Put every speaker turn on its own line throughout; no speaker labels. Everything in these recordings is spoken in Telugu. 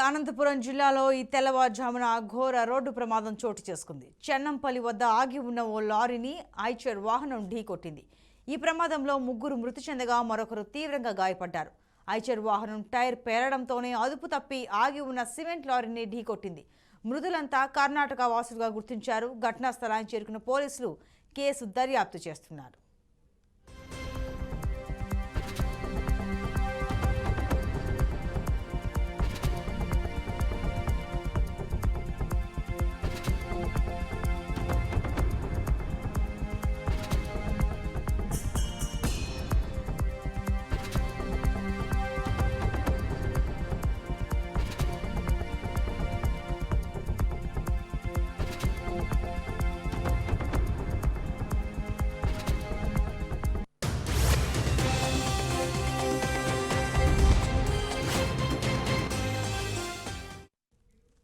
అనంతపురం జిల్లాలో ఈ తెల్లవారుజామున ఘోర రోడ్డు ప్రమాదం చోటు చేసుకుంది. చెన్నంపల్లి వద్ద ఆగి ఉన్న ఓ లారీని ఐచర్ వాహనం ఢీకొట్టింది. ఈ ప్రమాదంలో ముగ్గురు మృతి చెందగా మరొకరు తీవ్రంగా గాయపడ్డారు. ఐచర్ వాహనం టైర్ పేలడంతోనే అదుపు తప్పి ఆగి ఉన్న సిమెంట్ లారీని ఢీకొట్టింది. మృతులంతా కర్ణాటక వాసులుగా గుర్తించారు. ఘటనా స్థలానికి చేరుకున్న పోలీసులు కేసు దర్యాప్తు చేస్తున్నారు.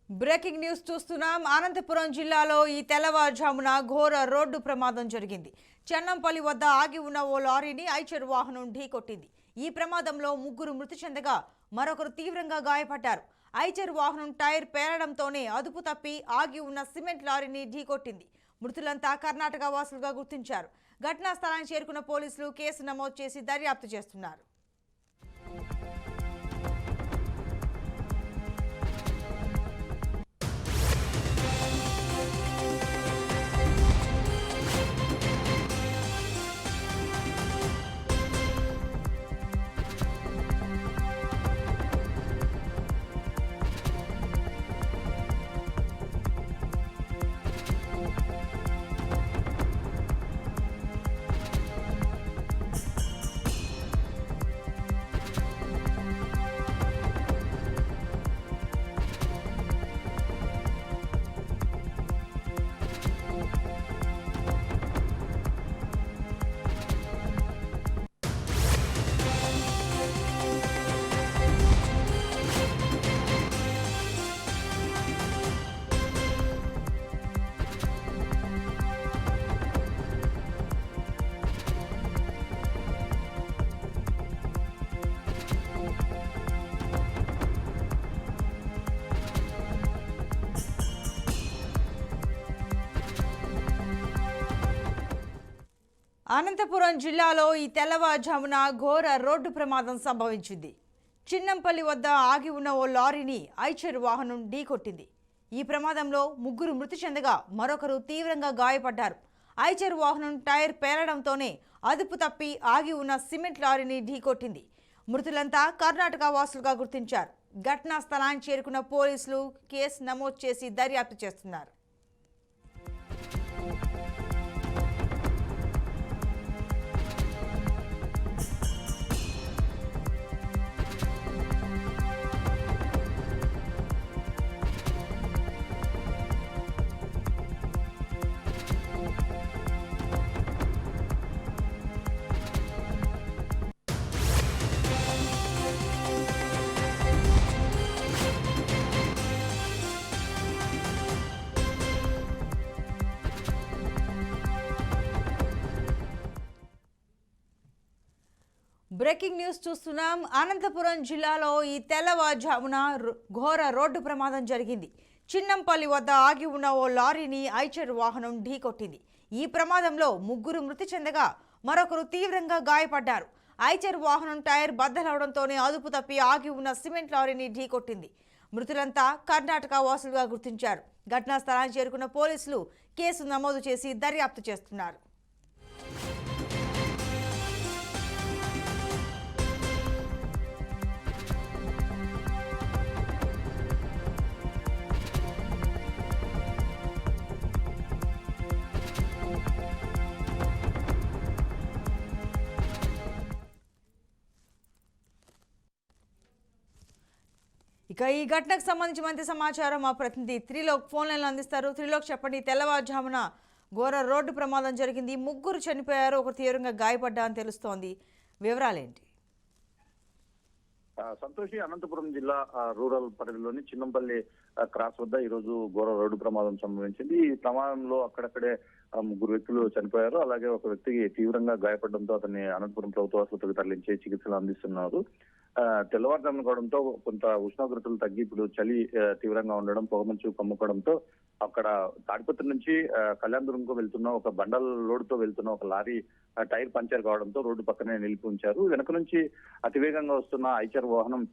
బ్రేకింగ్ న్యూస్ చూస్తున్నాం. అనంతపురం జిల్లాలో ఈ తెల్లవారుజామున ఘోర రోడ్డు ప్రమాదం జరిగింది. చెన్నంపల్లి వద్ద ఆగి ఉన్న ఓ లారీని ఐచర్ వాహనం ఢీకొట్టింది. ఈ ప్రమాదంలో ముగ్గురు మృతి చెందగా మరొకరు తీవ్రంగా గాయపడ్డారు. ఐచర్ వాహనం టైర్ పేలడంతోనే అదుపు తప్పి ఆగి ఉన్న సిమెంట్ లారీని ఢీకొట్టింది. మృతులంతా కర్ణాటక వాసులుగా గుర్తించారు. ఘటనా స్థలానికి చేరుకున్న పోలీసులు కేసు నమోదు చేసి దర్యాప్తు చేస్తున్నారు. అనంతపురం జిల్లాలో ఈ తెల్లవారుజామున ఘోర రోడ్డు ప్రమాదం సంభవించింది. చిన్నంపల్లి వద్ద ఆగి ఉన్న ఓ లారీని ఐచర్ వాహనం ఢీకొట్టింది. ఈ ప్రమాదంలో ముగ్గురు మృతి చెందగా మరొకరు తీవ్రంగా గాయపడ్డారు. ఐచర్ వాహనం టైర్ పేలడంతోనే అదుపు తప్పి ఆగి ఉన్న సిమెంట్ లారీని ఢీకొట్టింది. మృతులంతా కర్ణాటక వాసులుగా గుర్తించారు. ఘటనా స్థలానికి చేరుకున్న పోలీసులు కేసు నమోదు చేసి దర్యాప్తు చేస్తున్నారు. బ్రేకింగ్ న్యూస్ చూస్తున్నాం. అనంతపురం జిల్లాలో ఈ తెల్లవారుజామున ఘోర రోడ్డు ప్రమాదం జరిగింది. చిన్నంపల్లి వద్ద ఆగి ఉన్న ఓ లారీని ఐచర్ వాహనం ఢీకొట్టింది. ఈ ప్రమాదంలో ముగ్గురు మృతి చెందగా మరొకరు తీవ్రంగా గాయపడ్డారు. ఐచర్ వాహనం టైర్ బద్దలవడంతోనే అదుపు తప్పి ఆగి ఉన్న సిమెంట్ లారీని ఢీకొట్టింది. మృతులంతా కర్ణాటక వాసులుగా గుర్తించారు. ఘటనా స్థలానికి చేరుకున్న పోలీసులు కేసు నమోదు చేసి దర్యాప్తు చేస్తున్నారు. ఇక ఈ ఘటనకు సంబంధించి మరింత సమాచారం మా ప్రతినిధి త్రిలోక్ ఫోన్ లైన్లో అందిస్తారు. త్రిలోక్, చెప్పండి, తెల్లవారుజామున ఘోర రోడ్డు ప్రమాదం జరిగింది. ముగ్గురు చనిపోయారు, ఒకరు తీవ్రంగా గాయపడ్డా అని తెలుస్తోంది. వివరాలేంటి?
సంతోషి, అనంతపురం జిల్లా రూరల్ పరిధిలోని చిన్నంపల్లి క్రాస్ వద్ద ఈ రోజు ఘోర రోడ్డు ప్రమాదం సంభవించింది. ఈ ప్రమాదంలో అక్కడక్కడే ముగ్గురు వ్యక్తులు చనిపోయారు. అలాగే ఒక వ్యక్తికి తీవ్రంగా గాయపడడంతో అతన్ని అనంతపురం ప్రభుత్వ ఆసుపత్రికి తరలించి చికిత్సలు అందిస్తున్నారు. తెల్లవారుజామున కావడంతో కొంత ఉష్ణోగ్రతలు తగ్గి ఇప్పుడు చలి తీవ్రంగా ఉండడం, పొగమంచు కమ్ముకోవడంతో అక్కడ తాడిపత్రి నుంచి కళ్యాణదుర్గంకు వెళ్తున్న ఒక బండల్ లోడ్ తో వెళ్తున్న ఒక లారీ టైర్ పంచర్ కావడంతో రోడ్డు పక్కనే నిలిపి ఉంచారు. వెనక నుంచి అతివేగంగా వస్తున్న ఐచర్ వాహనం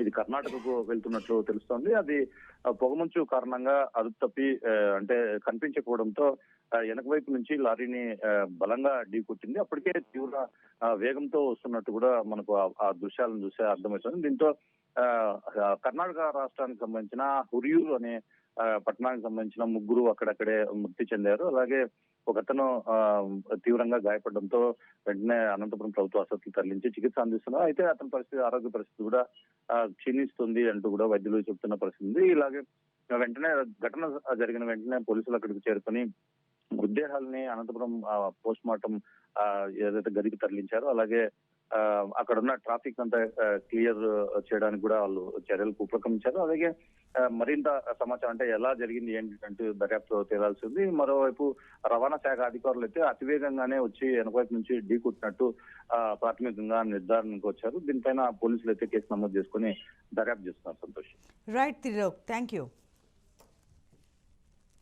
ఇది కర్ణాటకకు వెళ్తున్నట్లు తెలుస్తోంది. అది పొగమంచు కారణంగా అదుపు తప్పి అంటే కనిపించకపోవడంతో వెనక వైపు నుంచి లారీని బలంగా ఢీకొట్టింది. అప్పటికే తీవ్ర వేగంతో వస్తున్నట్టు కూడా మనకు ఆ దృశ్యాలను చూస్తే అర్థమవుతుంది. దీంతో కర్ణాటక రాష్ట్రానికి సంబంధించిన హురియూరు అనే పట్టణానికి సంబంధించిన ముగ్గురు అక్కడక్కడే మృతి చెందారు. అలాగే ఒకతను తీవ్రంగా గాయపడడంతో వెంటనే అనంతపురం ప్రభుత్వ ఆసుపత్రికి తరలించి చికిత్స అందిస్తున్నారు. అయితే అతని ఆరోగ్య పరిస్థితి కూడా క్షీణిస్తుంది అంటూ కూడా వైద్యులు చెబుతున్న పరిస్థితి ఉంది. ఇలాగే వెంటనే ఘటన జరిగిన వెంటనే పోలీసులు అక్కడికి చేరుకొని మృతదేహాలని అనంతపురం పోస్ట్ మార్టం ఏదైతే గదికి తరలించారో, అలాగే అక్కడ ఉన్న ట్రాఫిక్ అంతా క్లియర్ చేయడానికి కూడా వాళ్ళు చర్యలకు ఉపక్రమించారు. అలాగే మరింత సమాచారం అంటే ఎలా జరిగింది ఏంటంటే దర్యాప్తు తేలాల్సింది. మరోవైపు రవాణా శాఖ అధికారులు అయితే అతివేగంగానే వచ్చి వెనకవైపు నుంచి ఢీకొట్టినట్టు ప్రాథమికంగా నిర్ధారణకు వచ్చారు. దీనిపైన పోలీసులు అయితే కేసు నమోదు చేసుకుని దర్యాప్తు చేస్తున్నారు. Santosh.
Right Trilok, thank you.